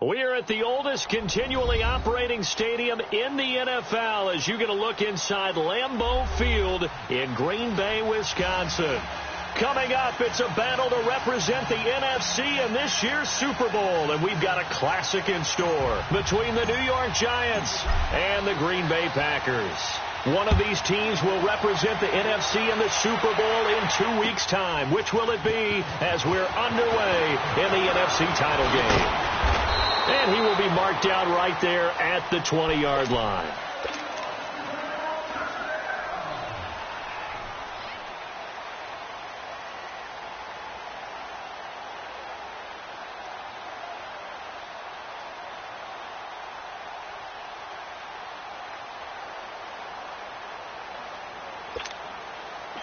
We're at the oldest continually operating stadium in the NFL as you get a look inside Lambeau Field in Green Bay, Wisconsin. Coming up, it's a battle to represent the NFC in this year's Super Bowl, and we've got a classic in store between the New York Giants and the Green Bay Packers. One of these teams will represent the NFC in the Super Bowl in 2 weeks' time. Which will it be as we're underway in the NFC title game? And he will be marked down right there at the 20-yard line.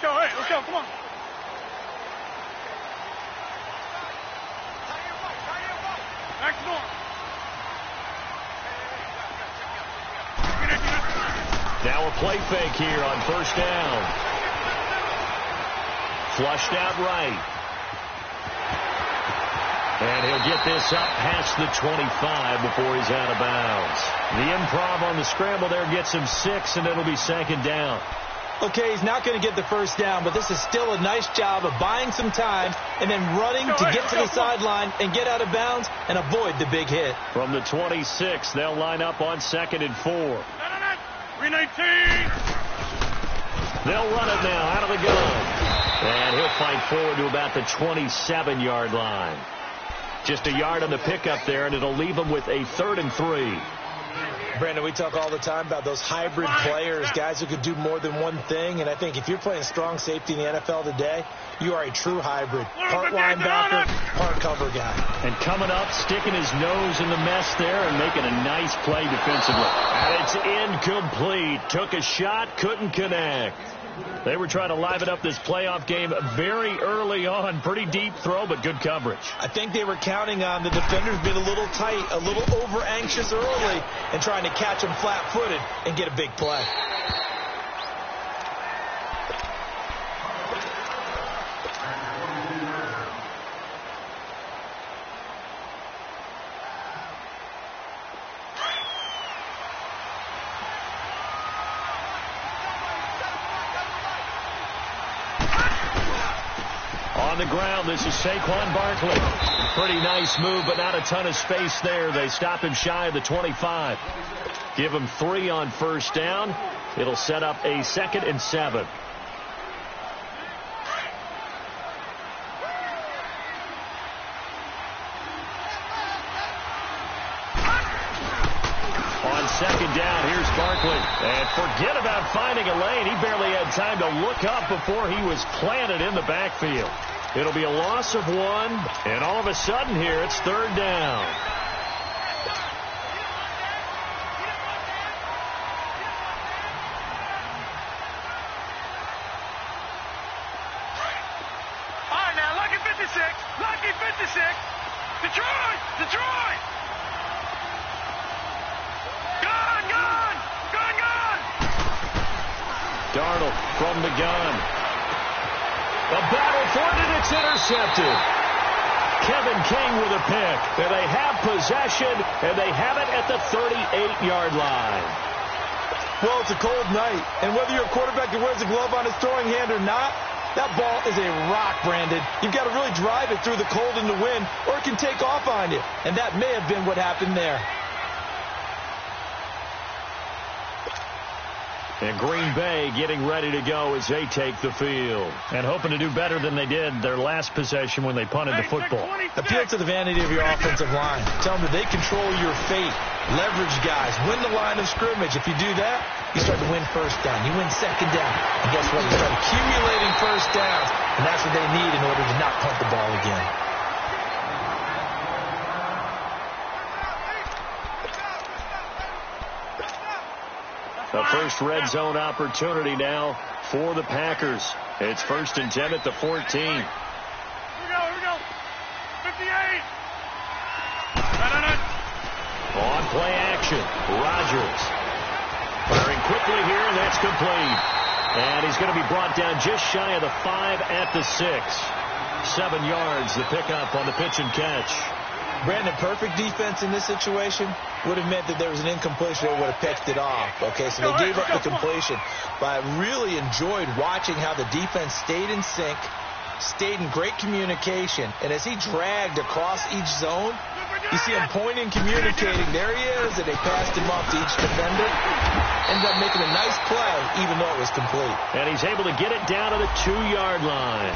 Let's go, come on. Back to the door. Now a play fake here on first down. Flushed out right. And he'll get this up past the 25 before he's out of bounds. The improv on the scramble there gets him 6, and it'll be second down. Okay, he's not going to get the first down, but this is still a nice job of buying some time and then running to get to the sideline and get out of bounds and avoid the big hit. From the 26, they'll line up on 2nd and 4. 319. They'll run it now out of the gun. And he'll fight forward to about the 27-yard line. Just a yard on the pickup there, and it'll leave him with a 3rd and 3. Brandon, we talk all the time about those hybrid players, guys who could do more than one thing. And I think if you're playing strong safety in the NFL today, you are a true hybrid. Part linebacker, part cover guy. And coming up, sticking his nose in the mess there and making a nice play defensively. And it's incomplete. Took a shot, couldn't connect. They were trying to liven up this playoff game very early on. Pretty deep throw, but good coverage. I think they were counting on the defenders being a little tight, a little over-anxious early, and trying to catch them flat-footed and get a big play. On the ground, this is Saquon Barkley. Pretty nice move, but not a ton of space there. They stop him shy of the 25. Give him 3 on first down. It'll set up a 2nd and 7. On second down, here's Barkley. And forget about finding a lane. He barely had time to look up before he was planted in the backfield. It'll be a loss of 1, and all of a sudden here, it's 3rd down. All right, now, lucky 56. Lucky 56. Detroit! Detroit! Gun! Darnold from the gun. The battle for it, and it's intercepted. Kevin King with a pick. And they have possession, and they have it at the 38-yard line. Well, it's a cold night, and whether you're a quarterback that wears a glove on his throwing hand or not, that ball is a rock, Brandon. You've got to really drive it through the cold and the wind, or it can take off on you. And that may have been what happened there. And Green Bay getting ready to go as they take the field. And hoping to do better than they did their last possession when they punted the football. Appeal to the vanity of your offensive line. Tell them that they control your fate. Leverage guys. Win the line of scrimmage. If you do that, you start to win first down. You win second down. And guess what? You start accumulating first downs. And that's what they need in order to not punt the ball again. The first red zone opportunity now for the Packers. It's 1st and 10 at the 14. Here we go. 58. On play action, Rodgers. Firing quickly here, and that's complete. And he's going to be brought down just shy of the 5 at the 6. 7 yards, the pickup on the pitch and catch. Brandon, perfect defense in this situation would have meant that there was an incompletion that would have picked it off. Okay, so they gave up the completion. But I really enjoyed watching how the defense stayed in sync, stayed in great communication, and as he dragged across each zone, you see him pointing, communicating. There he is, and they passed him off to each defender. Ended up making a nice play, even though it was complete. And he's able to get it down to the 2-yard line.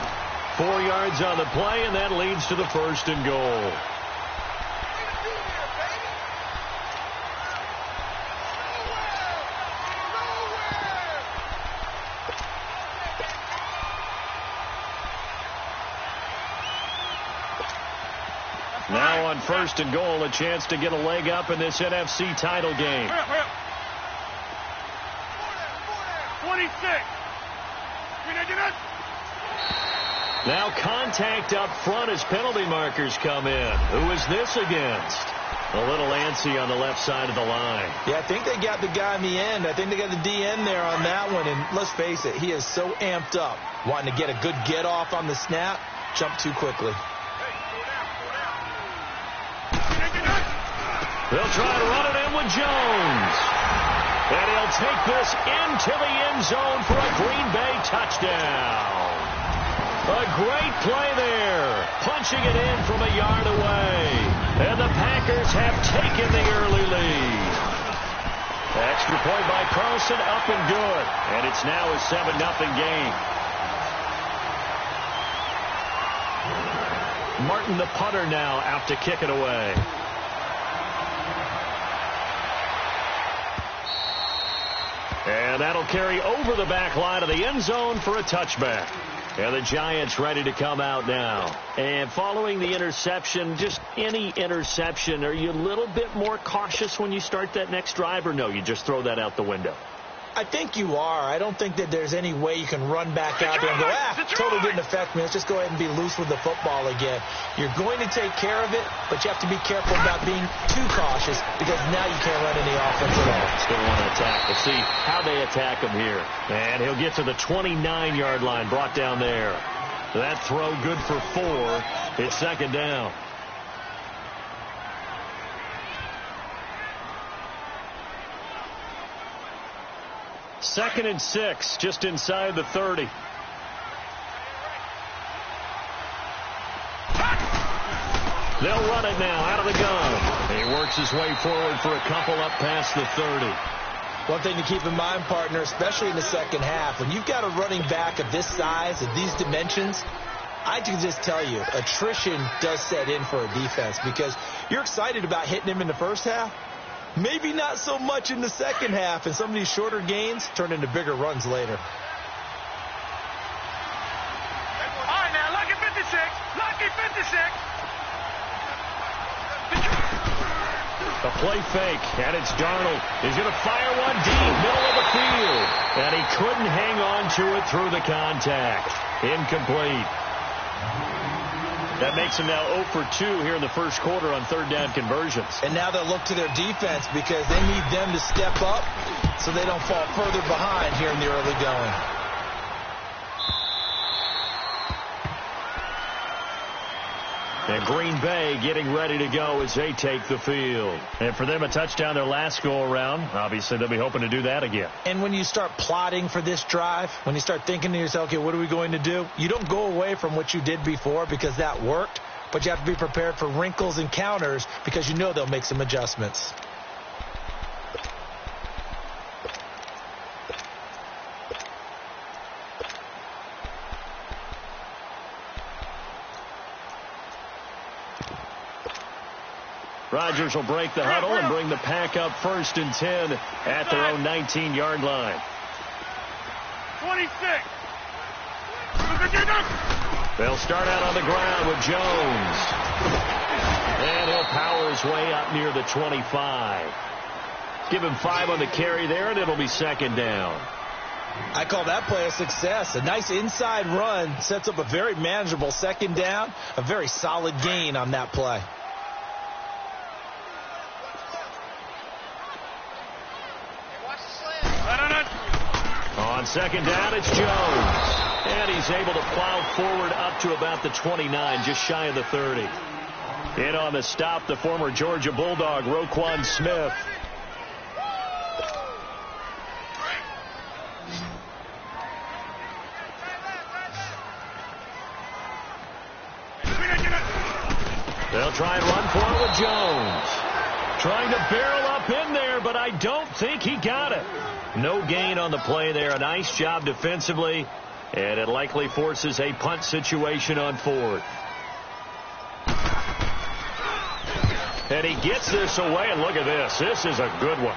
4 yards on the play, and that leads to the 1st and goal. Now on 1st and goal, a chance to get a leg up in this NFC title game. 26. Now contact up front as penalty markers come in. Who is this against? A little antsy on the left side of the line. Yeah, I think they got the guy in the end. I think they got the DN there on that one. And let's face it, he is so amped up, wanting to get a good get off on the snap, jump too quickly. They'll try to run it in with Jones. And he'll take this into the end zone for a Green Bay touchdown. A great play there. Punching it in from a yard away. And the Packers have taken the early lead. Extra point by Carlson, up and good. And it's now a 7-0 game. Martin, the punter, now out to kick it away. And that'll carry over the back line of the end zone for a touchback. And the Giants ready to come out now. And following the interception, just any interception, are you a little bit more cautious when you start that next drive, or no, you just throw that out the window? I think you are. I don't think that there's any way you can run back out there and go, totally didn't affect me. Let's just go ahead and be loose with the football again. You're going to take care of it, but you have to be careful about being too cautious because now you can't run any offense at all. Still want to attack. Let's see how they attack him here. And he'll get to the 29-yard line, brought down there. That throw good for 4. It's 2nd down. Second and 6, just inside the 30. They'll run it now out of the gun. He works his way forward for a couple up past the 30. One thing to keep in mind, partner, especially in the second half, when you've got a running back of this size, of these dimensions, I can just tell you, attrition does set in for a defense because you're excited about hitting him in the first half. Maybe not so much in the second half, and some of these shorter gains turn into bigger runs later. All right, now, lucky 56. Lucky 56. A play fake, and it's Darnold. He's going to fire one deep, middle of the field. And he couldn't hang on to it through the contact. Incomplete. That makes him now 0 for 2 here in the first quarter on 3rd down conversions. And now they'll look to their defense because they need them to step up so they don't fall further behind here in the early going. And Green Bay getting ready to go as they take the field. And for them, a touchdown their last go-around. Obviously, they'll be hoping to do that again. And when you start plotting for this drive, when you start thinking to yourself, okay, what are we going to do? You don't go away from what you did before because that worked, but you have to be prepared for wrinkles and counters because you know they'll make some adjustments. Rodgers will break the huddle and bring the pack up 1st and 10 at their own 19-yard line. 26. They'll start out on the ground with Jones. And he'll power his way up near the 25. Give him 5 on the carry there, and it'll be 2nd down. I call that play a success. A nice inside run sets up a very manageable 2nd down, a very solid gain on that play. On 2nd down, it's Jones. And he's able to plow forward up to about the 29, just shy of the 30. In on the stop, the former Georgia Bulldog, Roquan Smith. They'll try and run for it with Jones. Trying to barrel up in there, but I don't think he got it. No gain on the play there. A nice job defensively, and it likely forces a punt situation on fourth. And he gets this away, and look at this. This is a good one.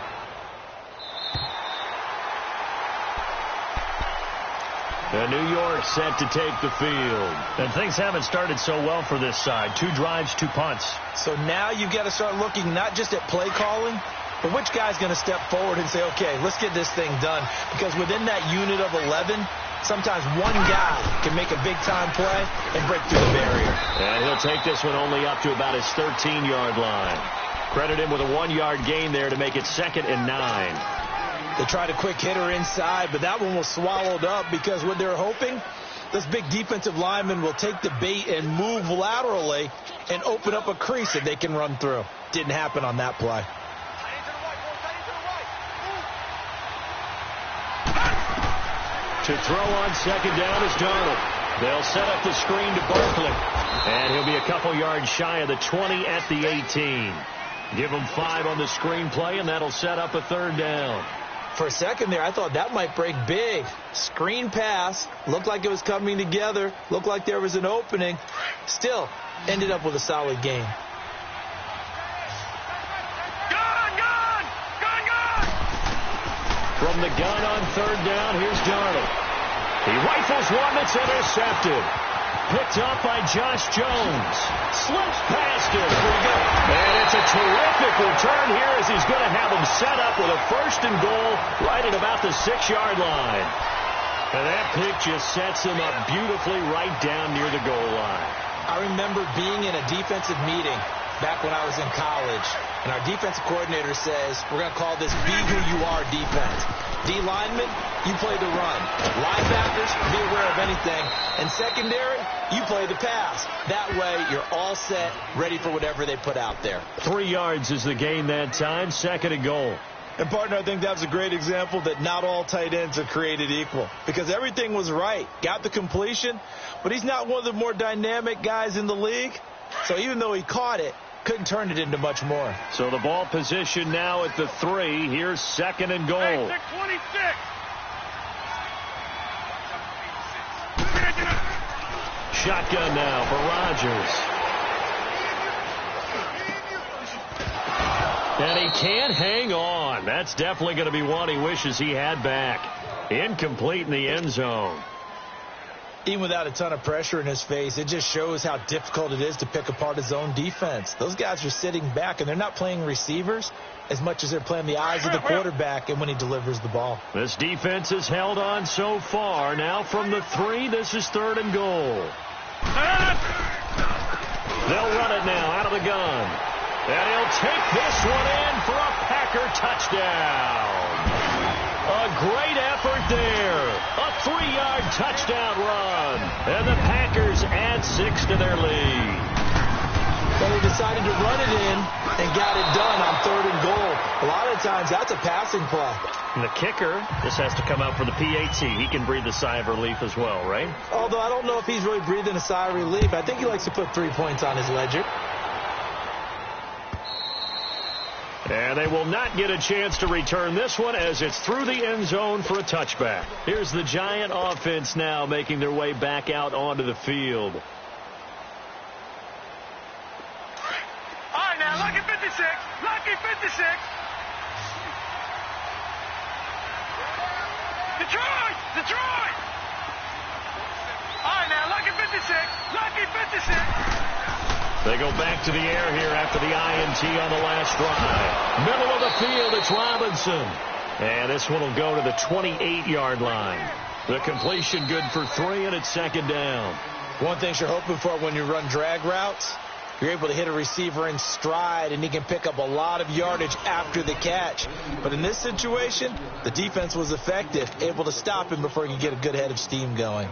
And New York set to take the field. And things haven't started so well for this side. 2 drives, 2 punts. So now you've got to start looking not just at play calling, but which guy's going to step forward and say, okay, let's get this thing done. Because within that unit of 11, sometimes one guy can make a big-time play and break through the barrier. And he'll take this one only up to about his 13-yard line. Credit him with a 1-yard gain there to make it 2nd and 9. They tried a quick hitter inside, but that one was swallowed up because what they're hoping, this big defensive lineman will take the bait and move laterally and open up a crease that they can run through. Didn't happen on that play. To throw on 2nd down is Darnold. They'll set up the screen to Barkley. And he'll be a couple yards shy of the 20 at the 18. Give him 5 on the screen play, and that'll set up a 3rd down. For a second there, I thought that might break big. Screen pass. Looked like it was coming together. Looked like there was an opening. Still, ended up with a solid game. Gun! From the gun on 3rd down, here's Darnold. He rifles one that's intercepted. Picked up by Josh Jones. Slips past it. And it's a terrific return here as he's going to have him set up with a 1st and goal right at about the 6-yard line. And that pick just sets him up beautifully right down near the goal line. I remember being in a defensive meeting back when I was in college, and our defensive coordinator says, we're going to call this Be Who You Are defense. D linemen, you play the run. Linebackers, be aware of anything. And secondary, you play the pass. That way, you're all set, ready for whatever they put out there. 3 yards is the gain that time, 2nd and goal. And, partner, I think that was a great example that not all tight ends are created equal. Because everything was right. Got the completion, but he's not one of the more dynamic guys in the league. So even though he caught it, couldn't turn it into much more. So the ball position now at the 3. Here's 2nd and goal. Hey, 626. Shotgun now for Rodgers. And he can't hang on. That's definitely going to be one he wishes he had back. Incomplete in the end zone. Even without a ton of pressure in his face, it just shows how difficult it is to pick apart his own defense. Those guys are sitting back, and they're not playing receivers as much as they're playing the eyes of the quarterback and when he delivers the ball. This defense has held on so far. Now from the 3, this is 3rd and goal. They'll run it now out of the gun. And he'll take this one in for a Packer touchdown. A great effort there. A 3-yard touchdown run. And the Packers add 6 to their lead. But they decided to run it in and got it done on 3rd and goal. A lot of times that's a passing play. And the kicker, this has to come out for the PAT. He can breathe a sigh of relief as well, right? Although I don't know if he's really breathing a sigh of relief. I think he likes to put 3 points on his ledger. And they will not get a chance to return this one as it's through the end zone for a touchback. Here's the Giant offense now making their way back out onto the field. All right, now, lucky 56. Lucky 56. Detroit! Detroit! All right, now, lucky 56. Lucky 56. They go back to the air here after the INT on the last drive. Middle of the field, it's Robinson. And this one will go to the 28-yard line. The completion good for 3, and it's 2nd down. One thing you're hoping for when you run drag routes, you're able to hit a receiver in stride, and he can pick up a lot of yardage after the catch. But in this situation, the defense was effective, able to stop him before he could get a good head of steam going.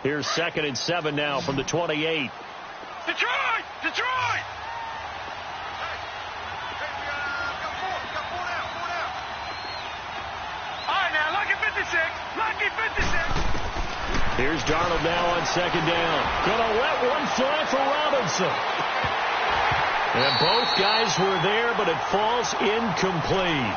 Here's 2nd and 7 now from the 28. Detroit! Detroit! All right, now, lucky 56. Lucky 56. Here's Darnold now on 2nd down. Gonna let one fly for Robinson. And both guys were there, but it falls incomplete.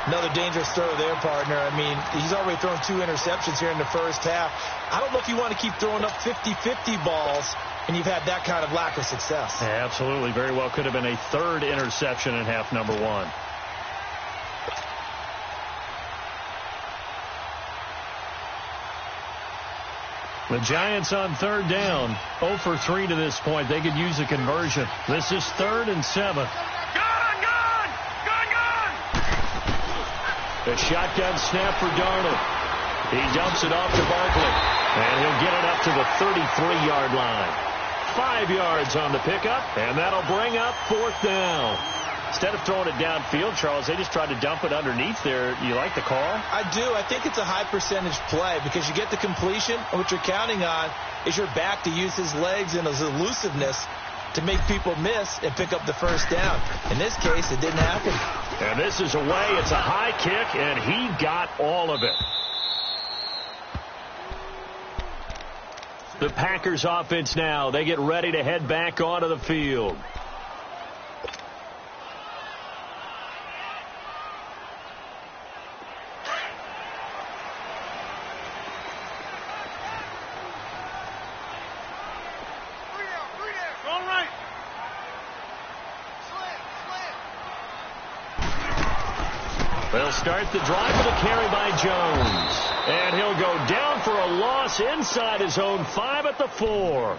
Another dangerous throw there, partner. I mean, he's already thrown 2 interceptions here in the first half. I don't know if you want to keep throwing up 50-50 balls, and you've had that kind of lack of success. Yeah, absolutely. Very well could have been a 3rd interception in half number 1. The Giants on 3rd down. 0 for 3 to this point. They could use a conversion. This is 3rd and 7. Gun! The shotgun snap for Darnold. He dumps it off to Barkley. And he'll get it up to the 33-yard line. 5 yards on the pickup, and that'll bring up 4th down. Instead of throwing it downfield, Charles, they just tried to dump it underneath there. You like the call? I do. I think it's a high percentage play because you get the completion, and what you're counting on is your back to use his legs and his elusiveness to make people miss and pick up the 1st down. In this case, it didn't happen. And this is away. It's a high kick, and he got all of it. The Packers offense now. They get ready to head back onto the field. They'll start the drive with a carry by Jones. And he'll go down for a loss inside his own 5 at the 4.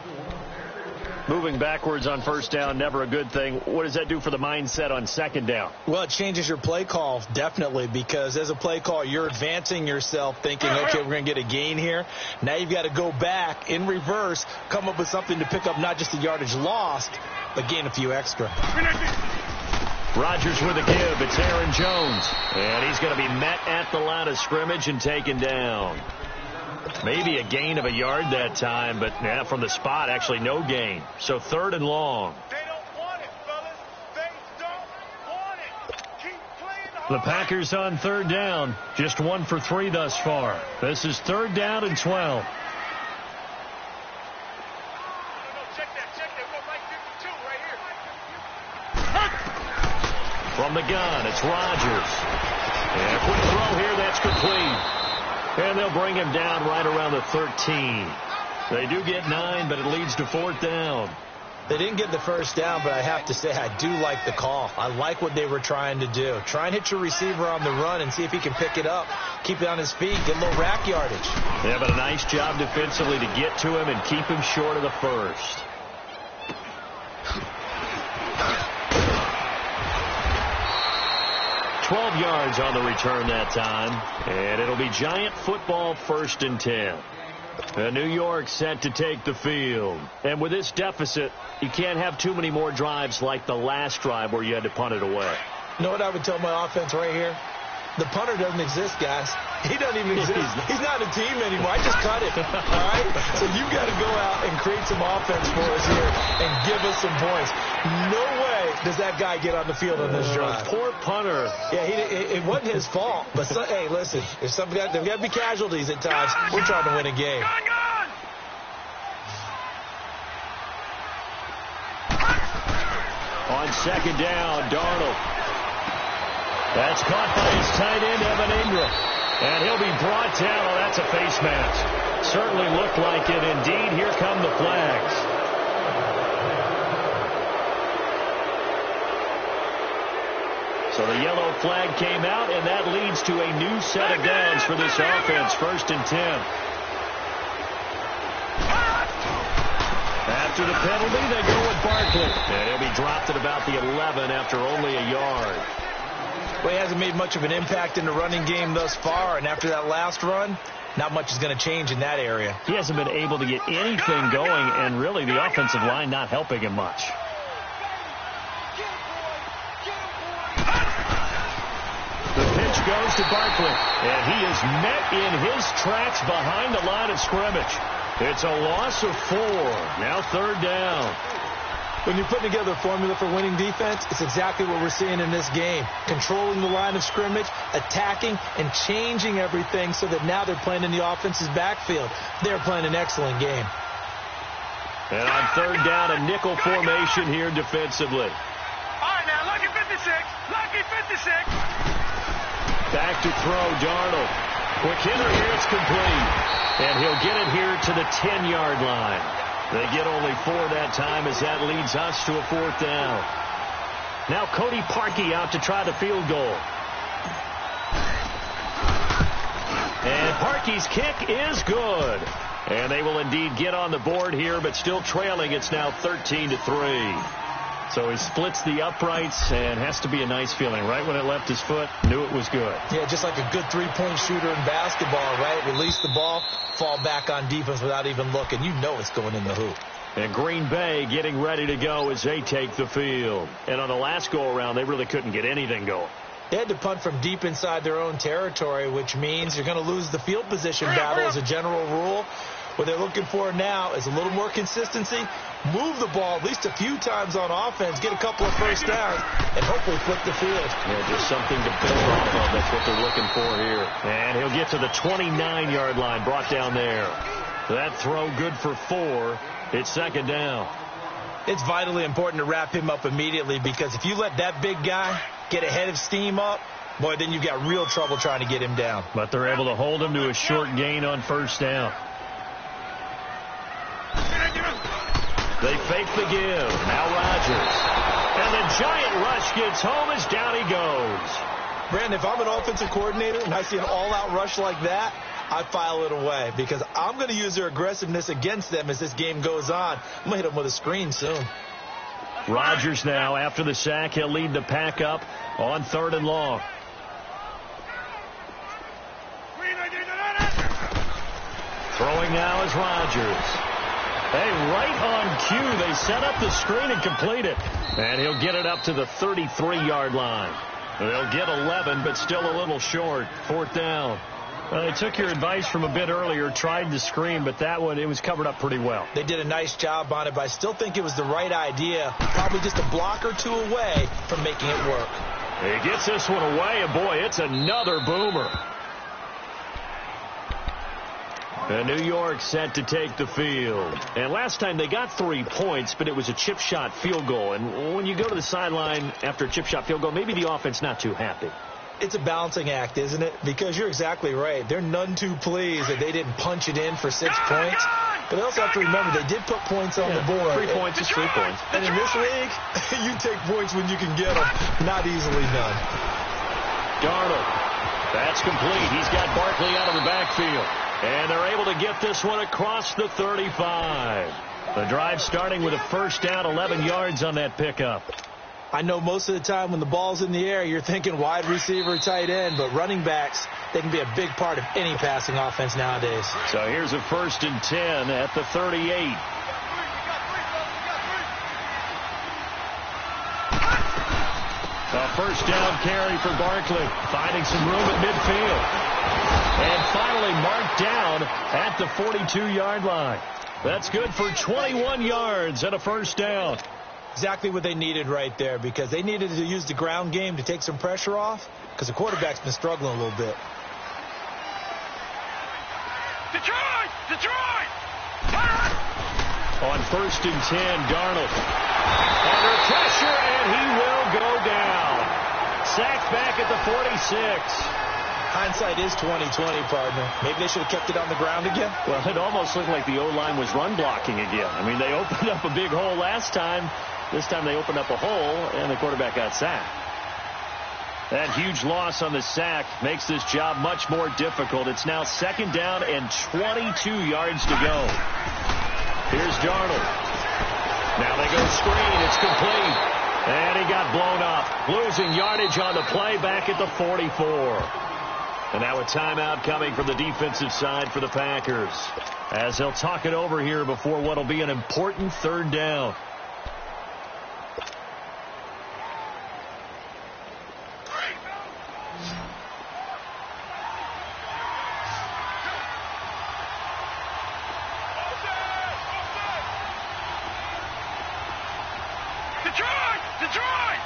Moving backwards on 1st down, never a good thing. What does that do for the mindset on 2nd down? Well, it changes your play call, definitely, because as a play call, you're advancing yourself thinking, okay, we're going to get a gain here. Now you've got to go back in reverse, come up with something to pick up not just the yardage lost, but gain a few extra. Rodgers with a give. It's Aaron Jones. And he's going to be met at the line of scrimmage and taken down. Maybe a gain of a yard that time, but yeah, from the spot, actually no gain. So 3rd and long. They don't want it, fellas. They don't want it. Keep playing hard. The Packers on 3rd down. Just 1 for 3 thus far. This is 3rd down and 12. From the gun, it's Rodgers. And a quick throw here, that's complete. And they'll bring him down right around the 13. They do get 9, but it leads to 4th down. They didn't get the 1st down, but I have to say I do like the call. I like what they were trying to do. Try and hit your receiver on the run and see if he can pick it up, keep it on his feet, get a little rack yardage. Yeah, but a nice job defensively to get to him and keep him short of the 1st. $12 yards on the return that time, and it'll be Giant football 1st and 10. New York set to take the field. And with this deficit, you can't have too many more drives like the last drive where you had to punt it away. You know what I would tell my offense right here? The punter doesn't exist, guys. He doesn't even exist. He's not a team anymore. I just cut it. All right? So you've got to go out and create some offense for us here and give us some points. No way does that guy get on the field on this drive. Poor punter. Yeah, it wasn't his fault. But, hey, listen, if there's got to be casualties at times. We're trying to win a game. On 2nd down, Darnold. That's caught by his tight end, Evan Ingram. And he'll be brought down. Oh, that's a face mask. Certainly looked like it. Indeed, here come the flags. So the yellow flag came out, and that leads to a new set of downs for this offense. 1st and 10. After the penalty, they go with Barkley. And he'll be dropped at about the 11 after only a yard. Well, he hasn't made much of an impact in the running game thus far, and after that last run, not much is going to change in that area. He hasn't been able to get anything going, and really the offensive line not helping him much. The pitch goes to Barkley, and he is met in his tracks behind the line of scrimmage. It's a loss of 4. Now 3rd down. When you're putting together a formula for winning defense, it's exactly what we're seeing in this game. Controlling the line of scrimmage, attacking, and changing everything so that now they're playing in the offense's backfield. They're playing an excellent game. And on 3rd down, a nickel formation here defensively. All right, now, lucky 56. Lucky 56. Back to throw, Darnold. Quick hitter here, it's complete. And he'll get it here to the 10-yard line. They get only 4 that time as that leads us to a 4th down. Now Cody Parkey out to try the field goal. And Parkey's kick is good. And they will indeed get on the board here, but still trailing. It's now 13-3. So he splits the uprights, and has to be a nice feeling. Right when it left his foot, knew it was good. Yeah, just like a good three-point shooter in basketball, right? Release the ball, fall back on defense without even looking. You know it's going in the hoop. And Green Bay getting ready to go as they take the field. And on the last go-around, they really couldn't get anything going. They had to punt from deep inside their own territory, which means you're going to lose the field position battle as a general rule. What they're looking for now is a little more consistency, move the ball at least a few times on offense, get a couple of first downs, and hopefully flip the field. Yeah, just something to build off of. That's what they're looking for here. And he'll get to the 29-yard line, brought down there. That throw good for 4. It's 2nd down. It's vitally important to wrap him up immediately, because if you let that big guy get ahead of steam up, boy, then you've got real trouble trying to get him down. But they're able to hold him to a short gain on 1st down. They fake the give. Now Rodgers. And the giant rush gets home as down he goes. Brandon, if I'm an offensive coordinator and I see an all-out rush like that, I file it away, because I'm going to use their aggressiveness against them as this game goes on. I'm going to hit them with a screen soon. Rodgers now, after the sack, he'll lead the pack up on 3rd and long. Throwing now is Rodgers. Hey, right on cue, they set up the screen and complete it. And he'll get it up to the 33-yard line. They'll get 11, but still a little short. 4th down. They took your advice from a bit earlier, tried the screen, but that one, it was covered up pretty well. They did a nice job on it, but I still think it was the right idea. Probably just a block or two away from making it work. He gets this one away, and boy, it's another boomer. And New York set to take the field. And last time they got 3 points, but it was a chip shot field goal. And when you go to the sideline after a chip shot field goal, maybe the offense not too happy. It's a balancing act, isn't it? Because you're exactly right. They're none too pleased that they didn't punch it in for 6 points. But they also have to remember they did put points on the board. 3 points is 3 points. And in this league, you take points when you can get them. Not easily done. Darnold. That's complete. He's got Barkley out of the backfield. And they're able to get this one across the 35. The drive starting with a 1st down, 11 yards on that pickup. I know most of the time when the ball's in the air, you're thinking wide receiver, tight end, but running backs, they can be a big part of any passing offense nowadays. So here's a 1st and 10 at the 38. A 1st down carry for Barkley, finding some room at midfield. And finally marked down at the 42-yard line. That's good for 21 yards and a 1st down. Exactly what they needed right there, because they needed to use the ground game to take some pressure off, because the quarterback's been struggling a little bit. Detroit! Detroit! On 1st and 10, Darnold. Under pressure, and he will go down. Sacked back at the 46. Hindsight is 20/20, partner. Maybe they should have kept it on the ground again. Well, it almost looked like the O-line was run blocking again. I mean, they opened up a big hole last time. This time they opened up a hole, and the quarterback got sacked. That huge loss on the sack makes this job much more difficult. It's now 2nd down and 22 yards to go. Here's Darnold. Now they go screen. It's complete. And he got blown up. Losing yardage on the play back at the 44. And now a timeout coming from the defensive side for the Packers, as they'll talk it over here before what will be an important 3rd down. Detroit! Detroit!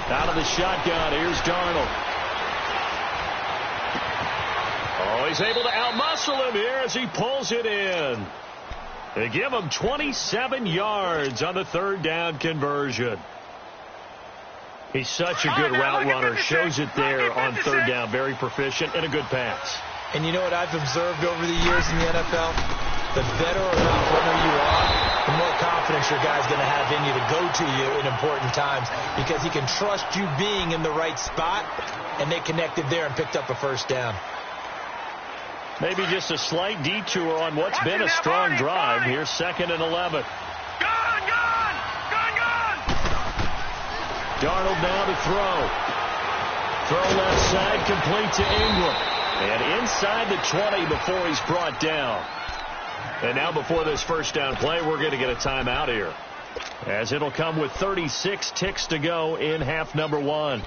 Out of the shotgun, here's Darnold. Oh, he's able to outmuscle him here as he pulls it in. They give him 27 yards on the third down conversion. He's such a good route runner. Shows it there on third down. Very proficient and a good pass. And you know what I've observed over the years in the NFL? The better a route runner you are, the more confidence your guy's going to have in you to go to you in important times because he can trust you being in the right spot, and they connected there and picked up a first down. Maybe just a slight detour on what's been a strong drive. Here's 2nd and 11. Darnold now to throw. Throw left side, complete to Ingram. And inside the 20 before he's brought down. And now before this first down play, we're going to get a timeout here, as it'll come with 36 ticks to go in half number 1.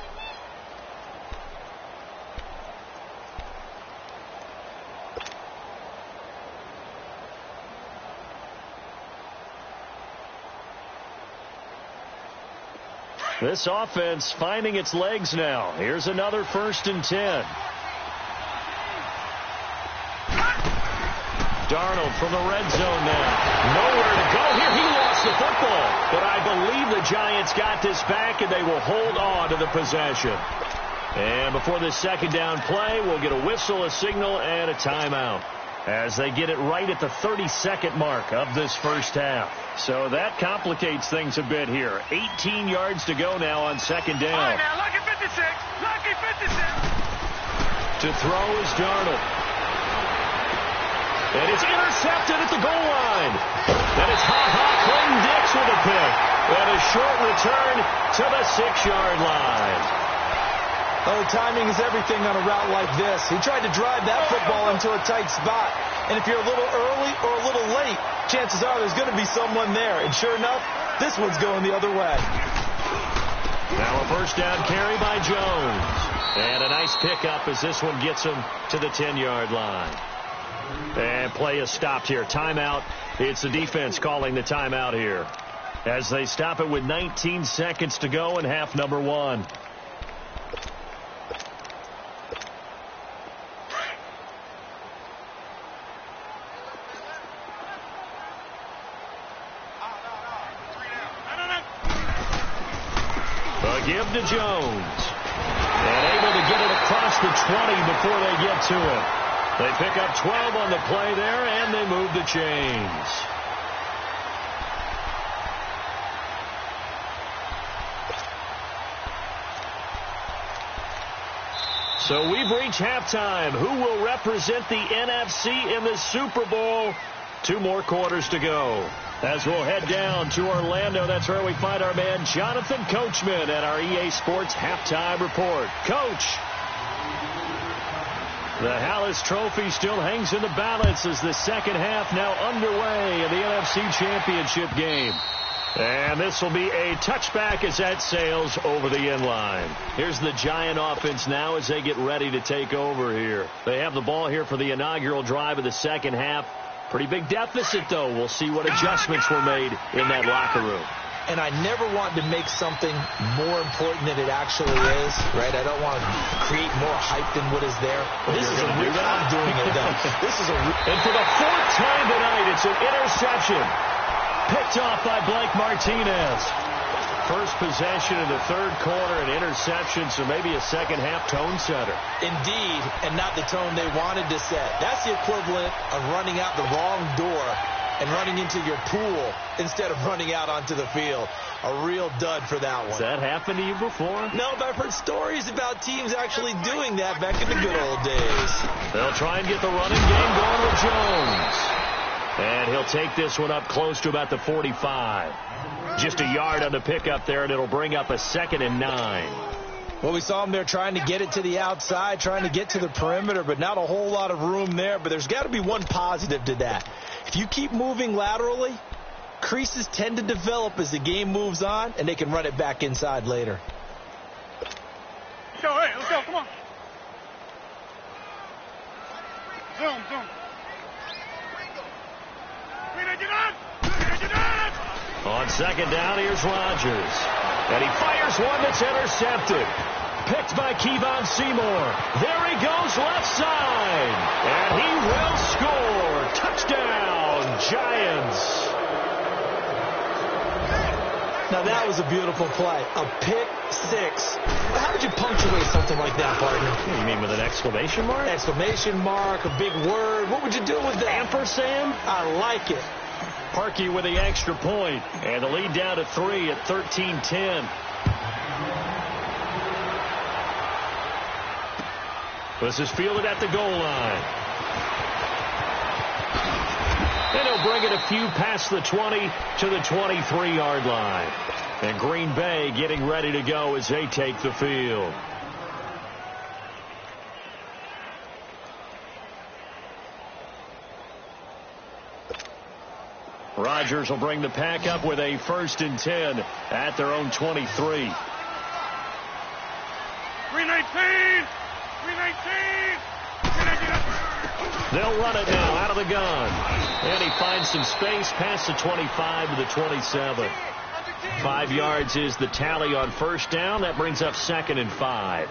This offense finding its legs now. Here's another 1st and 10. Darnold from the red zone now. Nowhere to go here. He lost the football. But I believe the Giants got this back, and they will hold on to the possession. And before this second down play, we'll get a whistle, a signal, and a timeout, as they get it right at the 32nd mark of this first half. So that complicates things a bit here. 18 yards to go now on second down. All right, now, lucky 56. Lucky 56. To throw is Darnold. And it's intercepted at the goal line. Then it's Clayton Dix with a pick. And a short return to the 6-yard line. Oh, timing is everything on a route like this. He tried to drive that football into a tight spot. And if you're a little early or a little late, chances are there's going to be someone there. And sure enough, this one's going the other way. Now a first down carry by Jones. And a nice pickup as this one gets him to the 10-yard line. And play is stopped here. Timeout. It's the defense calling the timeout here, as they stop it with 19 seconds to go in half number 1. A give to Jones. And able to get it across the 20 before they get to it. They pick up 12 on the play there, and they move the chains. So we've reached halftime. Who will represent the NFC in the Super Bowl? 2 more quarters to go, as we'll head down to Orlando. That's where we find our man Jonathan Coachman at our EA Sports Halftime Report. Coach, the Hallis Trophy still hangs in the balance as the second half now underway in the NFC Championship game. And this will be a touchback as that sails over the end line. Here's the Giant offense now as they get ready to take over here. They have the ball here for the inaugural drive of the second half. Pretty big deficit, though. We'll see what adjustments were made in that locker room. And I never want to make something more important than it actually is, right? I don't want to create more hype than what is there. This is a real, I'm doing it, though. This is a and for the 4th time tonight, it's an interception. Picked off by Blake Martinez. First possession in the third quarter, an interception, so maybe a second half tone setter. Indeed, and not the tone they wanted to set. That's the equivalent of running out the wrong door and running into your pool instead of running out onto the field. A real dud for that one. Has that happened to you before? No, but I've heard stories about teams actually doing that back in the good old days. They'll try and get the running game going with Jones. And he'll take this one up close to about the 45. Just a yard on the pickup there, and it'll bring up a 2nd and 9. Well, we saw him there trying to get it to the outside, trying to get to the perimeter, but not a whole lot of room there. But there's got to be one positive to that. If you keep moving laterally, creases tend to develop as the game moves on, and they can run it back inside later. Let's go, hey, let's go, come on. Zoom. On second down, here's Rodgers. And he fires one that's intercepted. Picked by Kevon Seymour. There he goes left side. And he will score. Touchdown, Giants. Now, that was a beautiful play. A pick six. How would you punctuate something like that, partner? You mean with an exclamation mark? Exclamation mark, a big word. What would you do with that? Ampersand? I like it. Parkey with the extra point. And the lead down to 3 at 13-10. This is fielded at the goal line. And he'll bring it a few past the 20 to the 23-yard line. And Green Bay getting ready to go as they take the field. Rodgers will bring the pack up with a 1st and 10 at their own 23. 319! 319! They'll run it now out of the gun. And he finds some space past the 25 to the 27. 5 yards is the tally on 1st down. That brings up 2nd and 5.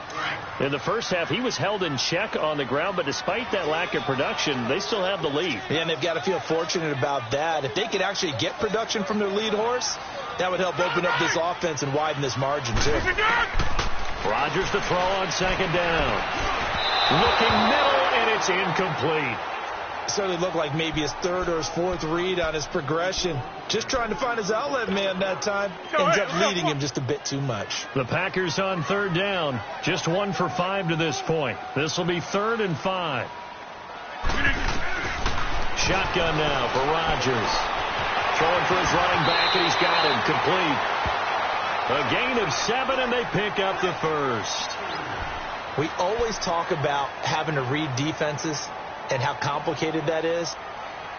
In the first half, he was held in check on the ground, but despite that lack of production, they still have the lead. Yeah, and they've got to feel fortunate about that. If they could actually get production from their lead horse, that would help open up this offense and widen this margin, too. Rodgers to throw on 2nd down. Looking middle, and it's incomplete. Certainly looked like maybe his 3rd or his 4th read on his progression. Just trying to find his outlet man that time. Ends up leading him just a bit too much. The Packers on 3rd down. Just 1 for 5 to this point. This will be 3rd and 5. Shotgun now for Rodgers. Throwing for his running back, and he's got him complete. A gain of 7, and they pick up the 1st. We always talk about having to read defenses and how complicated that is.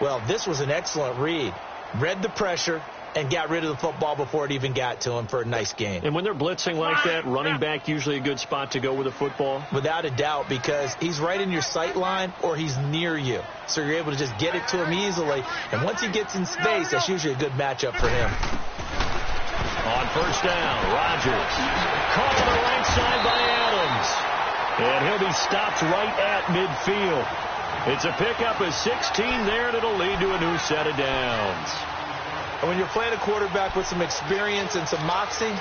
Well, this was an excellent read. Read the pressure and got rid of the football before it even got to him for a nice gain. And when they're blitzing like that, running back usually a good spot to go with the football? Without a doubt, because he's right in your sight line or he's near you. So you're able to just get it to him easily. And once he gets in space, that's usually a good matchup for him. On 1st down, Rodgers. Caught on the right side by Adams. And he'll be stopped right at midfield. It's a pickup of 16 there, and it'll lead to a new set of downs. And when you're playing a quarterback with some experience and some moxie,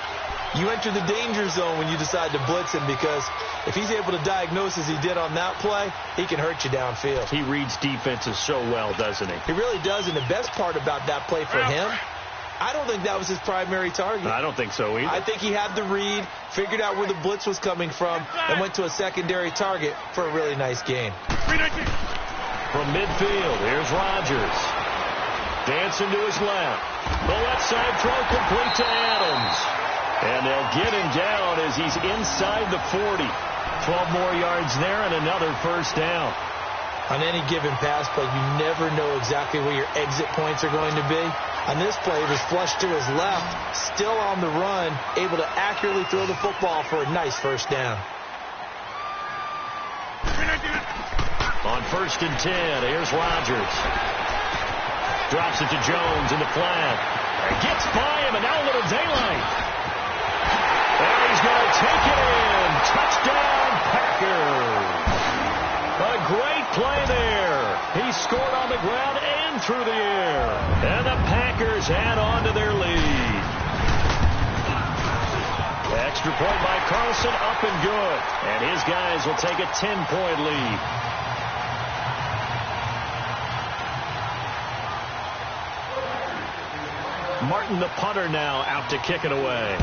you enter the danger zone when you decide to blitz him, because if he's able to diagnose as he did on that play, he can hurt you downfield. He reads defenses so well, doesn't he? He really does, and the best part about that play for him, I don't think that was his primary target. I don't think so either. I think he had the read, figured out where the blitz was coming from, and went to a secondary target for a really nice gain. From midfield, here's Rodgers. Dancing to his left. The left side throw complete to Adams. And they'll get him down as he's inside the 40. 12 more yards there and another 1st down. On any given pass play, you never know exactly where your exit points are going to be. On this play, it was flushed to his left, still on the run, able to accurately throw the football for a nice 1st down. On 1st and 10, here's Rodgers. Drops it to Jones in the flat. And gets by him, and now a little daylight. And he's going to take it in. Touchdown, Packers. A great play there. He scored on the ground and through the air. And the Packers add on to their lead. Extra point by Carlson, up and good. And his guys will take a 10-point lead. Martin, the punter, now out to kick it away.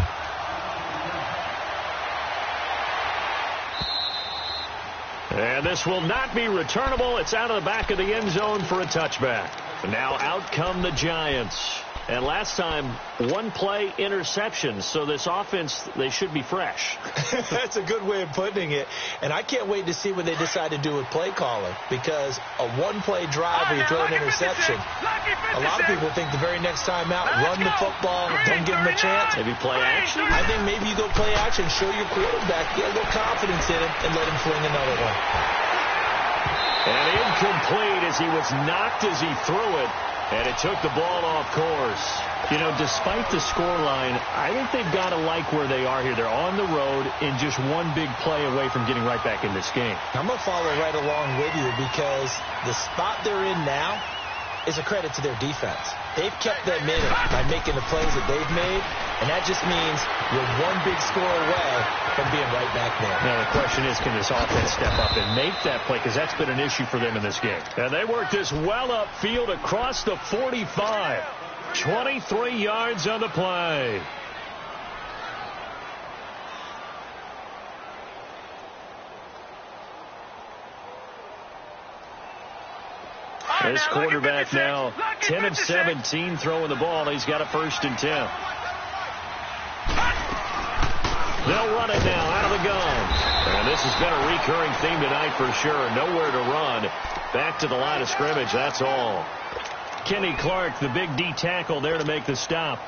And this will not be returnable. It's out of the back of the end zone for a touchback. Now out come the Giants. And last time, 1-play interception. So this offense, they should be fresh. That's a good way of putting it. And I can't wait to see what they decide to do with play calling. Because a 1-play drive where you throw an interception, a lot of people think the very next time out, run the football, don't give them a chance. Maybe play action? I think maybe you go play action, show your quarterback, get a little confidence in him, and let him fling another one. And incomplete as he was knocked as he threw it. And it took the ball off course. You know, despite the scoreline, I think they've got to like where they are here. They're on the road and just one big play away from getting right back in this game. I'm going to follow right along with you because the spot they're in now is a credit to their defense. They've kept them in it by making the plays that they've made, and that just means you're one big score away from being right back there. Now, the question is, can this offense step up and make that play? Because that's been an issue for them in this game. And they work this well upfield across the 45. 23 yards on the play. This quarterback now 10 of 17 throwing the ball. He's got a 1st and 10. They'll run it now out of the gun. And this has been a recurring theme tonight for sure. Nowhere to run. Back to the line of scrimmage, that's all. Kenny Clark, the big D tackle there to make the stop.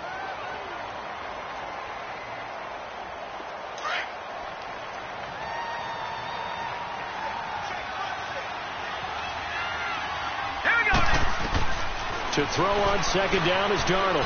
To throw on 2nd down is Darnold.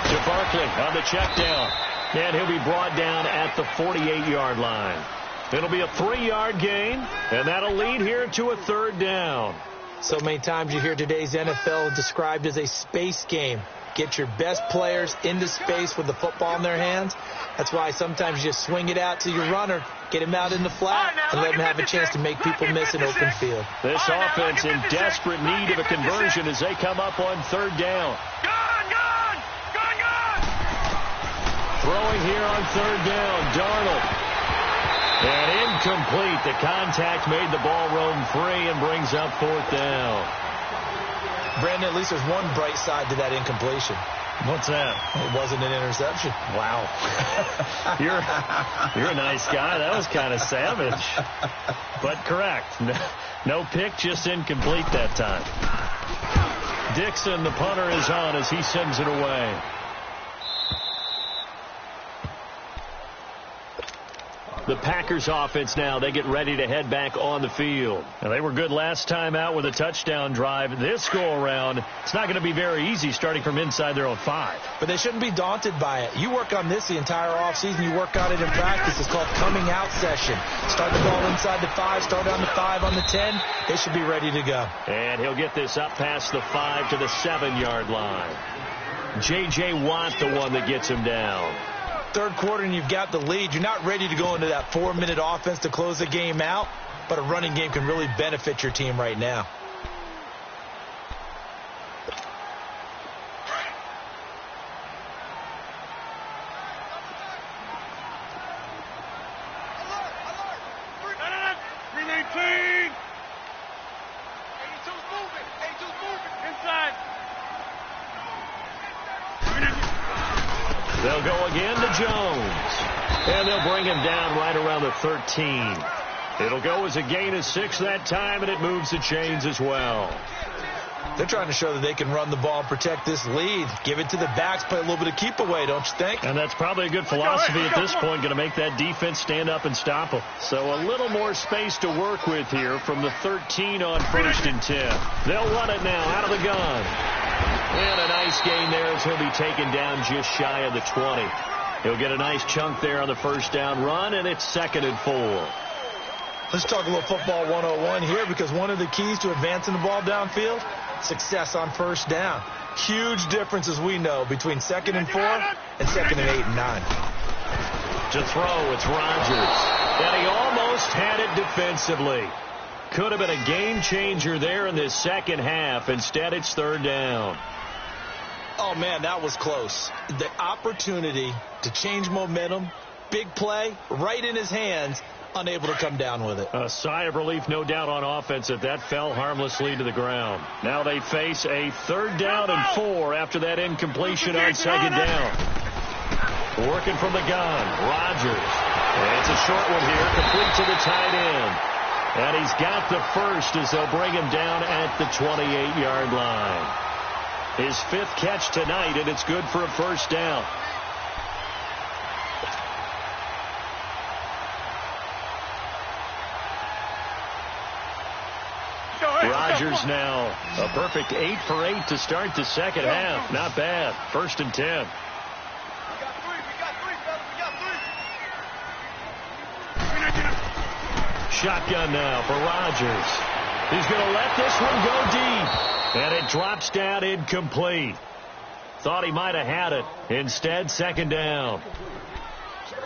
To Barkley on the check down. And he'll be brought down at the 48-yard line. It'll be a 3-yard gain, and that'll lead here to a 3rd down. So many times you hear today's NFL described as a space game. Get your best players into space with the football in their hands. That's why sometimes you just swing it out to your runner, get him out in the flat, and let him have a chance to make people miss an open field. This offense in desperate need of a conversion as they come up on 3rd down. Gone! Throwing here on 3rd down, Darnold. And incomplete. The contact made the ball roam free and brings up 4th down. Brandon, at least there's one bright side to that incompletion. What's that? It wasn't an interception. Wow. You're a nice guy. That was kind of savage. But correct. No pick, just incomplete that time. Dixon, the punter, is on as he sends it away. The Packers offense now, they get ready to head back on the field. Now, they were good last time out with a touchdown drive. This go-around, it's not going to be very easy starting from inside their own 5. But they shouldn't be daunted by it. You work on this the entire offseason. You work on it in practice. It's called coming out session. Start the ball inside the 5, start on the 5, on the 10. They should be ready to go. And he'll get this up past the 5 to the 7-yard line. J.J. Watt, the one that gets him down. 3rd quarter and you've got the lead. You're not ready to go into that 4-minute offense to close the game out, but a running game can really benefit your team right now. They'll go again to Jones. And they'll bring him down right around the 13. It'll go as a gain of 6 that time, and it moves the chains as well. They're trying to show that they can run the ball and protect this lead. Give it to the backs, play a little bit of keep away, don't you think? And that's probably a good philosophy at this point, going to make that defense stand up and stop them. So a little more space to work with here from the 13 on 1st and 10. They'll run it now out of the gun. And a nice gain there as he'll be taken down just shy of the 20. He'll get a nice chunk there on the 1st down run, and it's 2nd and 4. Let's talk a little football 101 here, because one of the keys to advancing the ball downfield, success on 1st down. Huge difference, as we know, between 2nd and 4 and 2nd and 8 and 9. To throw, it's Rodgers. And he almost had it defensively. Could have been a game changer there in this second half. Instead, it's 3rd down. Oh, man, that was close. The opportunity to change momentum, big play, right in his hands, unable to come down with it. A sigh of relief, no doubt, on offense that fell harmlessly to the ground. Now they face a 3rd down and 4 after that incompletion on 2nd down. Working from the gun, Rodgers. And it's a short one here, complete to the tight end. And he's got the 1st as they'll bring him down at the 28-yard line. His 5th catch tonight, and it's good for a 1st down. Rodgers now. A perfect 8 for 8 to start the second half. Not bad. 1st and 10. Shotgun now for Rodgers. He's going to let this one go deep. And it drops down incomplete. Thought he might have had it. Instead, 2nd down.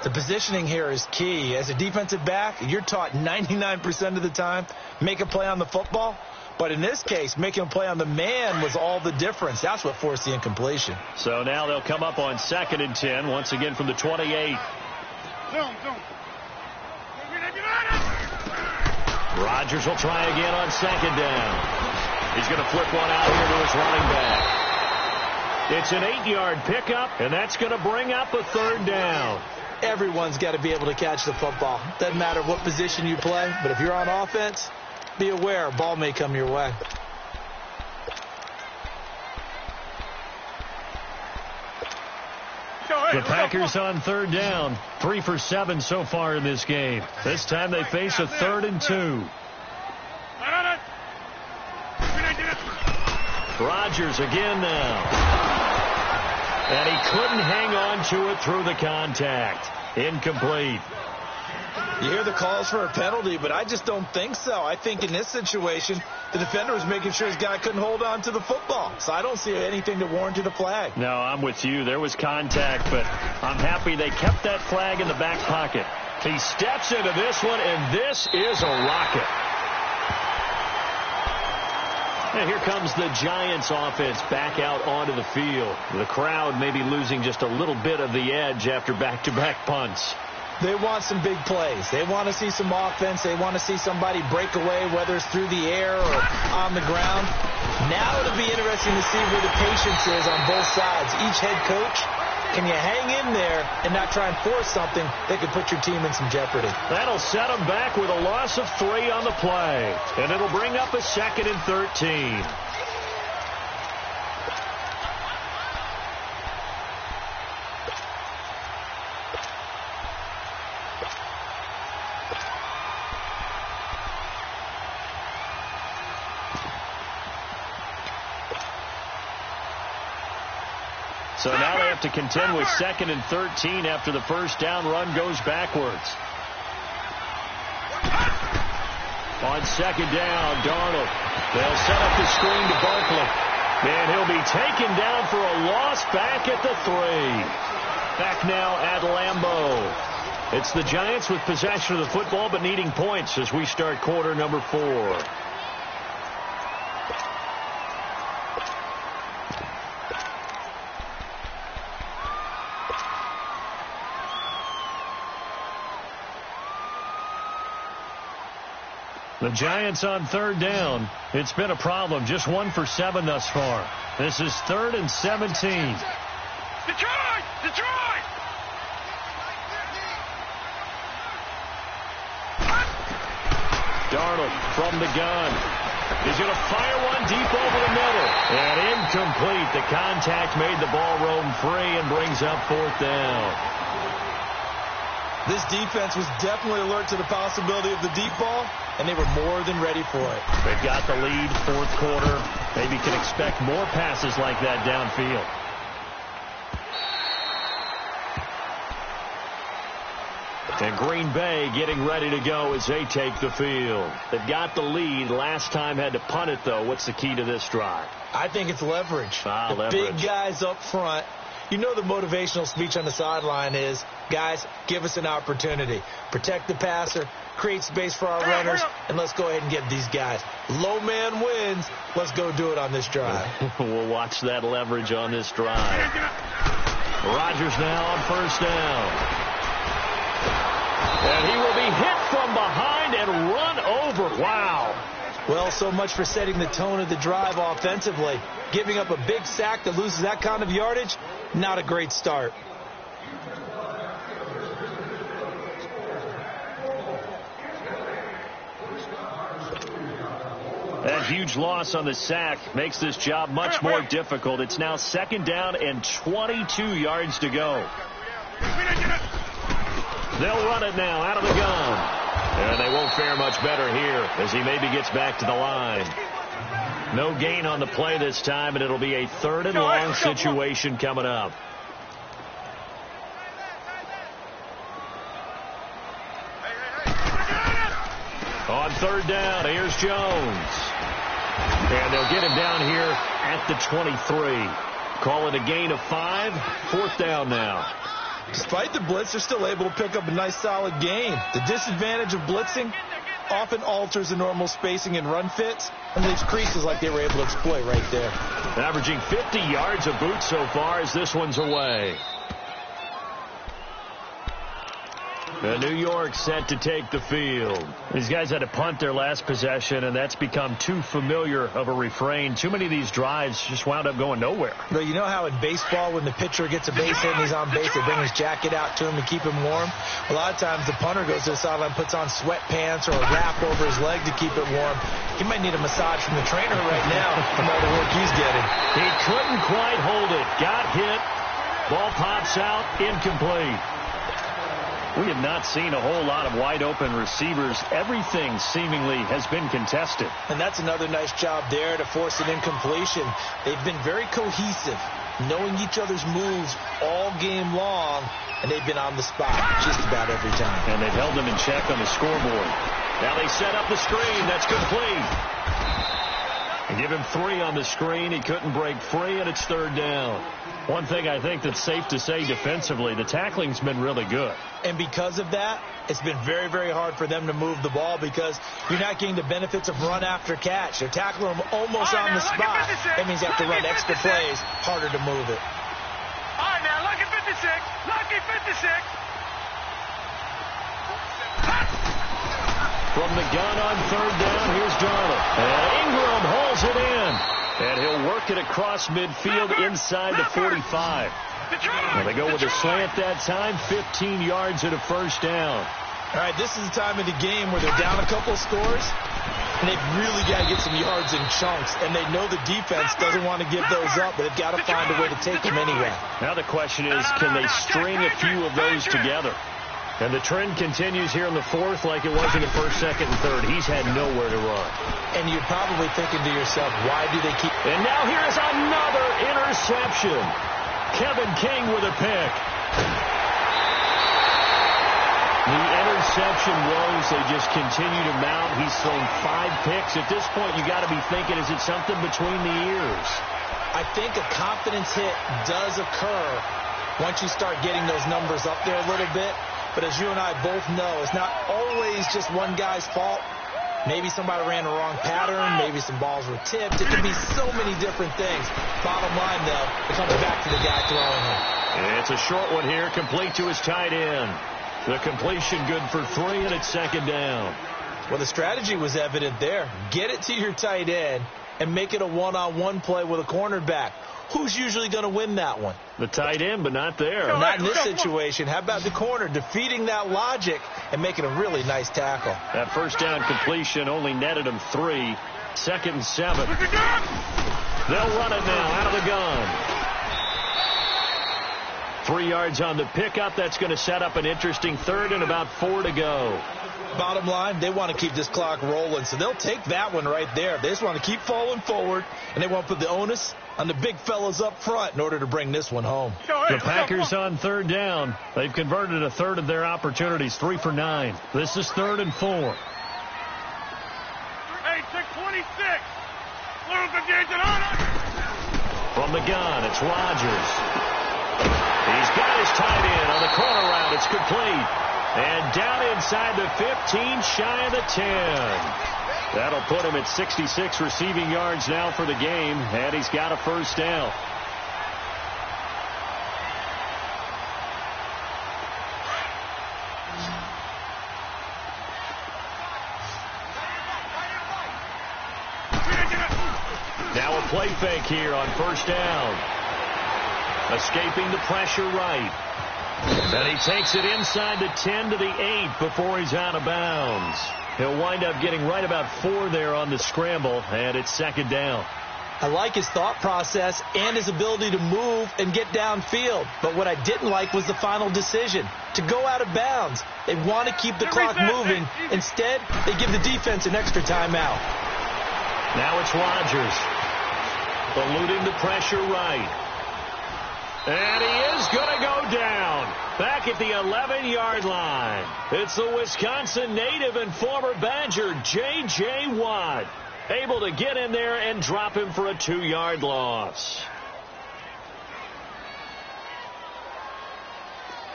The positioning here is key. As a defensive back, you're taught 99% of the time, make a play on the football. But in this case, making a play on the man was all the difference. That's what forced the incompletion. So now they'll come up on 2nd and 10, once again from the 28. Rodgers will try again on 2nd down. He's going to flip one out here to his running back. It's an 8-yard pickup, and that's going to bring up a 3rd down. Everyone's got to be able to catch the football. Doesn't matter what position you play, but if you're on offense, be aware a ball may come your way. The Packers on 3rd down. 3 for 7 so far in this game. This time they face a 3rd and 2. Rodgers again now. And he couldn't hang on to it through the contact. Incomplete. You hear the calls for a penalty, but I just don't think so. I think in this situation, the defender was making sure his guy couldn't hold on to the football. So I don't see anything that warranted a flag. No, I'm with you. There was contact, but I'm happy they kept that flag in the back pocket. He steps into this one, and this is a rocket. And here comes the Giants offense back out onto the field. The crowd may be losing just a little bit of the edge after back-to-back punts. They want some big plays. They want to see some offense. They want to see somebody break away, whether it's through the air or on the ground. Now it'll be interesting to see where the patience is on both sides. Each head coach, can you hang in there and not try and force something that could put your team in some jeopardy? That'll set them back with a loss of 3 on the play. And it'll bring up a 2nd and 13. So now they have to contend with 2nd and 13 after the 1st down run goes backwards. On 2nd down, Darnold. They'll set up the screen to Barkley. And he'll be taken down for a loss back at the 3. Back now at Lambeau. It's the Giants with possession of the football but needing points as we start quarter number 4. The Giants on 3rd down. It's been a problem. Just 1 for 7 thus far. This is 3rd and 17. Detroit! Detroit! Darnold from the gun. He's going to fire one deep over the middle. And incomplete. The contact made the ball roam free and brings up 4th down. This defense was definitely alert to the possibility of the deep ball, and they were more than ready for it. They've got the lead, 4th quarter. Maybe can expect more passes like that downfield. And Green Bay getting ready to go as they take the field. They've got the lead. Last time had to punt it, though. What's the key to this drive? I think it's leverage. Leverage. Big guys up front. You know the motivational speech on the sideline is, guys, give us an opportunity. Protect the passer, create space for our runners, and let's go ahead and get these guys. Low man wins. Let's go do it on this drive. We'll watch that leverage on this drive. Rodgers now on 1st down. And he will be hit from behind and run over. Wow. Well, so much for setting the tone of the drive offensively. Giving up a big sack that loses that kind of yardage, not a great start. That huge loss on the sack makes this job much more difficult. It's now 2nd down and 22 yards to go. They'll run it now out of the gun. And they won't fare much better here as he maybe gets back to the line. No gain on the play this time, and it'll be a 3rd and long situation coming up. On 3rd down, here's Jones. And they'll get him down here at the 23. Call it a gain of 5. 4th down now. Despite the blitz, they're still able to pick up a nice, solid gain. The disadvantage of blitzing often alters the normal spacing and run fits and leaves creases like they were able to exploit right there. Averaging 50 yards a boot so far as this one's away. New York set to take the field. These guys had to punt their last possession, and that's become too familiar of a refrain. Too many of these drives just wound up going nowhere. But you know how in baseball, when the pitcher gets a base hit and he's on base, they bring his jacket out to him to keep him warm? A lot of times the punter goes to the sideline, puts on sweatpants or a wrap over his leg to keep it warm. He might need a massage from the trainer right now from all the work he's getting. He couldn't quite hold it. Got hit. Ball pops out. Incomplete. We have not seen a whole lot of wide-open receivers. Everything seemingly has been contested. And that's another nice job there to force an incompletion. They've been very cohesive, knowing each other's moves all game long, and they've been on the spot just about every time. And they've held them in check on the scoreboard. Now they set up the screen. That's complete. And give him 3 on the screen. He couldn't break free, and it's 3rd down. One thing I think that's safe to say defensively, the tackling's been really good. And because of that, it's been very, very hard for them to move the ball because you're not getting the benefits of run after catch. They're tackling them almost on the spot. That means they have to run extra plays, harder to move it. All right, now, lucky 56. Lucky 56. From the gun on 3rd down, here's Darnold. And Ingram hauls it in. And he'll work it across midfield inside the 45. And they go with a slant that time, 15 yards at a 1st down. All right, this is the time of the game where they're down a couple of scores, and they've really got to get some yards in chunks. And they know the defense doesn't want to give those up, but they've got to find a way to take them anyway. Now the question is, can they string a few of those together? And the trend continues here in the 4th like it was in the 1st, 2nd, and 3rd. He's had nowhere to run. And you're probably thinking to yourself, why do they keep... And now here's another interception. Kevin King with a pick. The interception woes, they just continue to mount. He's thrown 5 picks. At this point, you got to be thinking, is it something between the ears? I think a confidence hit does occur once you start getting those numbers up there a little bit. But as you and I both know, it's not always just one guy's fault. Maybe somebody ran the wrong pattern. Maybe some balls were tipped. It can be so many different things. Bottom line, though, it comes back to the guy throwing it. And it's a short one here, complete to his tight end. The completion good for 3, and it's 2nd down. Well, the strategy was evident there. Get it to your tight end and make it a one-on-one play with a cornerback. Who's usually going to win that one? The tight end, but not there. Not in this situation. How about the corner defeating that logic and making a really nice tackle? That 1st down completion only netted him 3. 2nd and 7. They'll run it now out of the gun. 3 yards on the pickup. That's going to set up an interesting 3rd and about 4 to go. Bottom line, they want to keep this clock rolling, so they'll take that one right there. They just want to keep falling forward, and they want to put the onus on the big fellas up front in order to bring this one home. The Packers on 3rd down. They've converted a 1/3 of their opportunities, 3 for 9. This is 3rd and 4. Hey, 626. From the gun, it's Rodgers. He's got his tight end on the corner route. It's complete. And down inside the 15, shy of the 10. That'll put him at 66 receiving yards now for the game, and he's got a 1st down. Now a play fake here on 1st down. Escaping the pressure right. And he takes it inside the 10 to the 8 before he's out of bounds. He'll wind up getting right about 4 there on the scramble, and it's 2nd down. I like his thought process and his ability to move and get downfield. But what I didn't like was the final decision, to go out of bounds. They want to keep the clock moving. Instead, they give the defense an extra timeout. Now it's Rodgers. Eluding the pressure right. And he is going to go down. Back at the 11-yard line. It's the Wisconsin native and former Badger, J.J. Watt. Able to get in there and drop him for a 2-yard loss.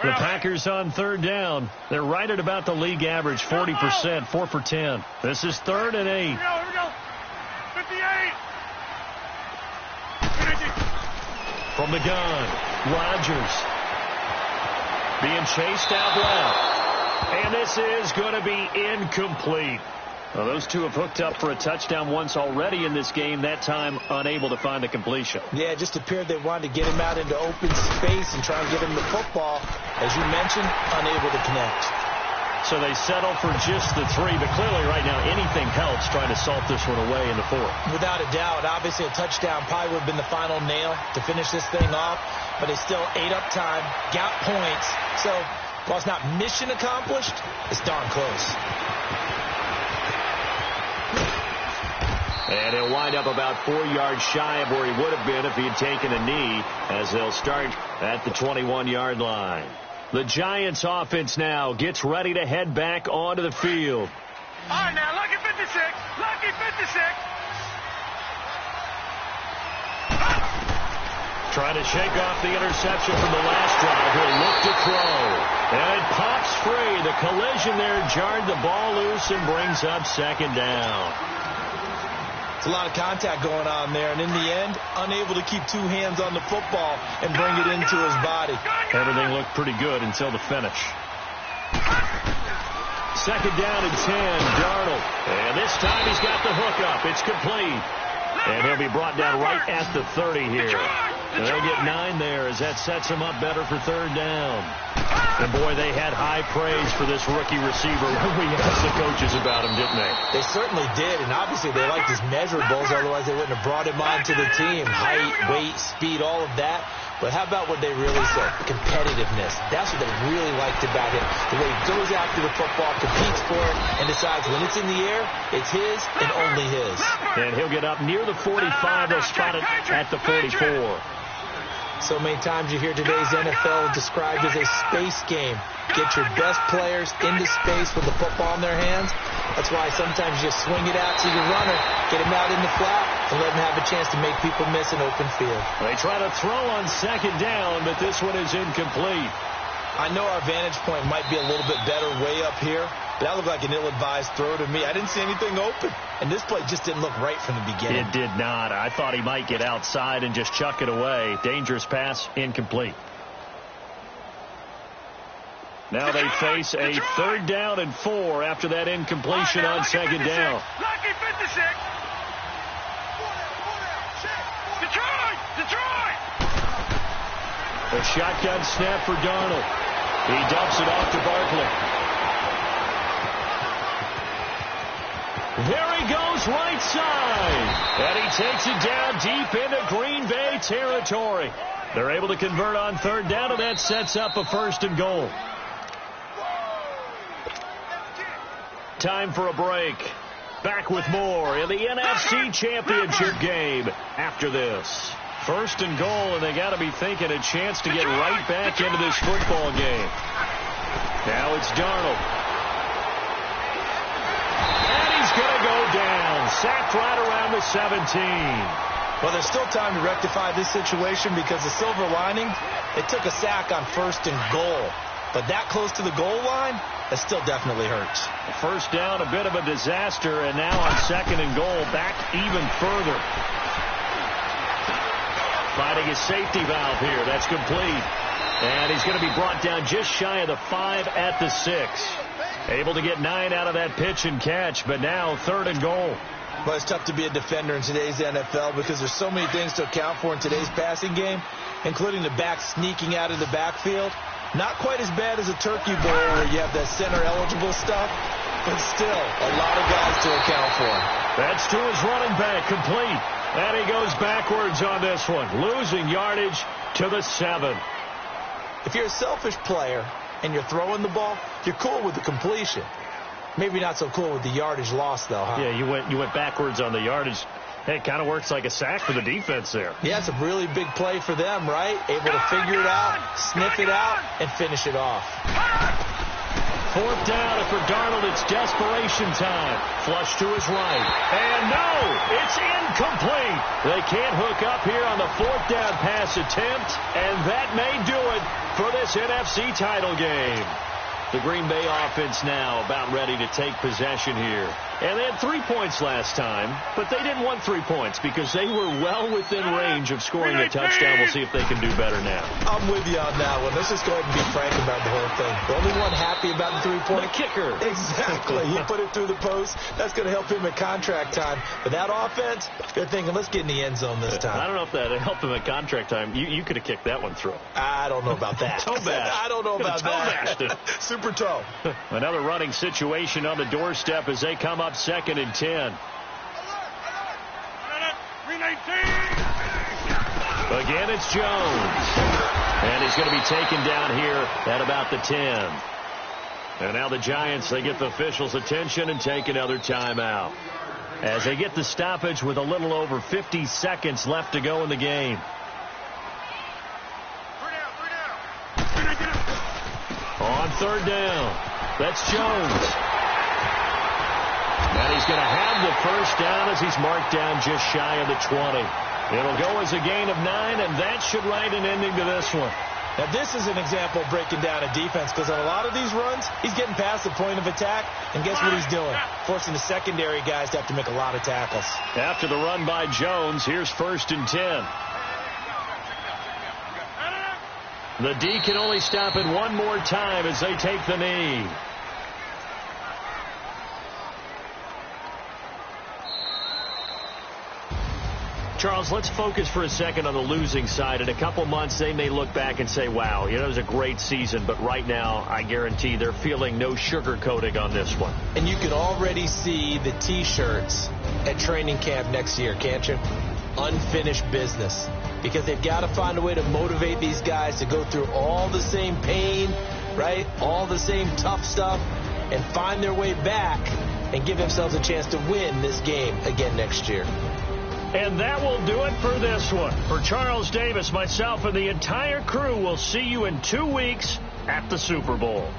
The Packers on third down. They're right at about the league average, 40%, 4 for 10. This is 3rd and 8. Here we go. 58. From the gun, Rodgers being chased out left. And this is going to be incomplete. Well, those two have hooked up for a touchdown once already in this game, that time unable to find the completion. Yeah, it just appeared they wanted to get him out into open space and try and get him the football. As you mentioned, unable to connect. So they settle for just the 3, but clearly right now anything helps trying to salt this one away in the 4th. Without a doubt, obviously a touchdown probably would have been the final nail to finish this thing off, but they still ate up time, got points. So while it's not mission accomplished, it's darn close. And he'll wind up about 4 yards shy of where he would have been if he had taken a knee, as they'll start at the 21-yard line. The Giants offense now gets ready to head back onto the field. All right, now, lucky 56. Lucky 56. Trying to shake off the interception from the last drive. He'll look to throw. And it pops free. The collision there jarred the ball loose and brings up 2nd down. A lot of contact going on there, and in the end, unable to keep 2 hands on the football and bring it into his body. Everything looked pretty good until the finish. 2nd down and 10, Darnold. And this time he's got the hook up. It's complete. And he'll be brought down right at the 30 here. And they'll get 9 there as that sets him up better for 3rd down. And, boy, they had high praise for this rookie receiver when we asked the coaches about him, didn't they? They certainly did, and obviously they liked his measurables, otherwise they wouldn't have brought him onto the team. Height, weight, speed, all of that. But how about what they really said? Competitiveness. That's what they really liked about him. The way he goes after the football, competes for it, and decides when it's in the air, it's his and only his. And he'll get up near the 45. They'll spot it at the 44. So many times you hear today's NFL described as a space game. Get your best players into space with the football in their hands. That's why sometimes you just swing it out to your runner, get him out in the flat, and let him have a chance to make people miss an open field. They try to throw on 2nd down, but this one is incomplete. I know our vantage point might be a little bit better way up here, but that looked like an ill-advised throw to me. I didn't see anything open, and this play just didn't look right from the beginning. It did not. I thought he might get outside and just chuck it away. Dangerous pass, incomplete. Now they face a 3rd down and 4 after that incompletion on 2nd down. Lucky 56. Detroit! A shotgun snap for Darnold. He dumps it off to Barkley. There he goes right side. And he takes it down deep into Green Bay territory. They're able to convert on 3rd down, and that sets up a 1st and goal. Time for a break. Back with more in the NFC Championship game after this. 1st and goal, and they got to be thinking a chance to get right back into this football game. Now it's Darnold. And he's going to go down. Sacked right around the 17. Well, there's still time to rectify this situation because the silver lining, they took a sack on 1st and goal. But that close to the goal line, that still definitely hurts. 1st down, a bit of a disaster, and now on 2nd and goal, back even further. Finding his safety valve here. That's complete. And he's going to be brought down just shy of the 5 at the 6. Able to get 9 out of that pitch and catch, but now 3rd and goal. Well, it's tough to be a defender in today's NFL because there's so many things to account for in today's passing game, including the back sneaking out of the backfield. Not quite as bad as a turkey bowl where you have that center-eligible stuff, but still a lot of guys to account for. That's to his running back, complete. And he goes backwards on this one, losing yardage to the 7. If you're a selfish player and you're throwing the ball, you're cool with the completion. Maybe not so cool with the yardage loss, though, huh? Yeah, you went backwards on the yardage. Hey, it kind of works like a sack for the defense there. Yeah, it's a really big play for them, right? Able to figure it out, sniff it out, and finish it off. Fourth down, and for Darnold, it's desperation time. Flush to his right. And no, it's incomplete. They can't hook up here on the fourth down pass attempt, and that may do it for this NFC title game. The Green Bay offense now about ready to take possession here. And they had 3 points last time, but they didn't want 3 points because they were well within range of scoring a touchdown. We'll see if they can do better now. I'm with you on that one. Let's just go ahead and be frank about the whole thing. The only one happy about the 3-point? The kicker. Exactly. He put it through the post. That's going to help him at contract time. But that offense, they're thinking, let's get in the end zone this time. I don't know if that helped him at contract time. You could have kicked that one through. I don't know about that. Toe bash. I don't know about that. Super toe. Another running situation on the doorstep as they come up 2nd and 10. Again, it's Jones. And he's going to be taken down here at about the 10. And now the Giants, they get the officials' attention and take another timeout as they get the stoppage with a little over 50 seconds left to go in the game. On 3rd down, that's Jones. And he's going to have the first down as he's marked down just shy of the 20. It'll go as a gain of 9, and that should write an ending to this one. Now, this is an example of breaking down a defense because on a lot of these runs, he's getting past the point of attack, and guess what he's doing? Forcing the secondary guys to have to make a lot of tackles. After the run by Jones, here's 1st and 10. The D can only stop it one more time as they take the knee. Charles, let's focus for a second on the losing side. In a couple months, they may look back and say, wow, it was a great season. But right now, I guarantee they're feeling no sugarcoating on this one. And you can already see the T-shirts at training camp next year, can't you? Unfinished business. Because they've got to find a way to motivate these guys to go through all the same pain, right? All the same tough stuff, and find their way back and give themselves a chance to win this game again next year. And that will do it for this one. For Charles Davis, myself, and the entire crew, we'll see you in 2 weeks at the Super Bowl.